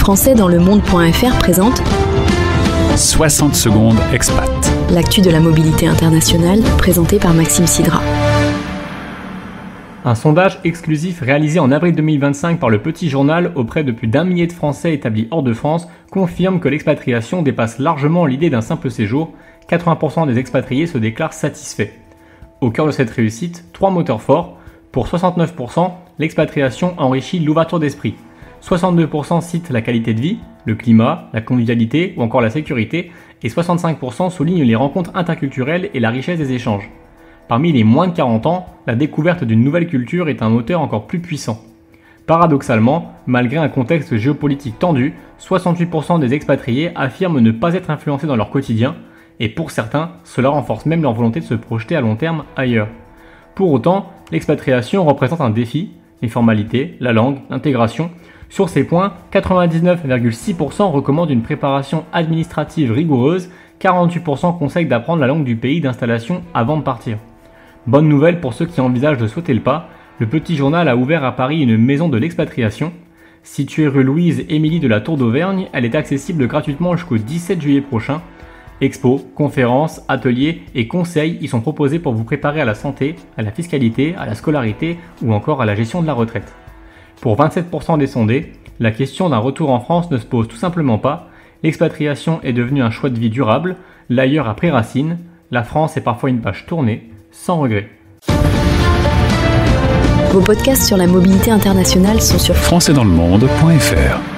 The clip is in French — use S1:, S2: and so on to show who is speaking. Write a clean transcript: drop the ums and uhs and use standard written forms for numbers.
S1: Françaisdanslemonde.fr présente
S2: 60 secondes expat.
S1: L'actu de la mobilité internationale, présentée par Maxime Sidra.
S3: Un sondage exclusif réalisé en avril 2025 par le Petit Journal auprès de plus d'1 millier de Français établis hors de France confirme que l'expatriation dépasse largement l'idée d'un simple séjour. 80% des expatriés se déclarent satisfaits. Au cœur de cette réussite, 3 moteurs forts. Pour 69%, l'expatriation enrichit l'ouverture d'esprit. 62% citent la qualité de vie, le climat, la convivialité ou encore la sécurité, et 65% soulignent les rencontres interculturelles et la richesse des échanges. Parmi les moins de 40 ans, la découverte d'une nouvelle culture est un moteur encore plus puissant. Paradoxalement, malgré un contexte géopolitique tendu, 68% des expatriés affirment ne pas être influencés dans leur quotidien, et pour certains, cela renforce même leur volonté de se projeter à long terme ailleurs. Pour autant, l'expatriation représente un défi, les formalités, la langue, l'intégration. Sur ces points, 99,6% recommandent une préparation administrative rigoureuse, 48% conseillent d'apprendre la langue du pays d'installation avant de partir. Bonne nouvelle pour ceux qui envisagent de sauter le pas, le Petit Journal a ouvert à Paris une maison de l'expatriation. Située rue Louise-Émilie de la Tour d'Auvergne, elle est accessible gratuitement jusqu'au 17 juillet prochain. Expos, conférences, ateliers et conseils y sont proposés pour vous préparer à la santé, à la fiscalité, à la scolarité ou encore à la gestion de la retraite. Pour 27% des sondés, la question d'un retour en France ne se pose tout simplement pas. L'expatriation est devenue un choix de vie durable, l'ailleurs a pris racine, la France est parfois une page tournée, sans regret.
S1: Vos podcasts sur la mobilité internationale sont sur
S2: Françaisdanslemonde.fr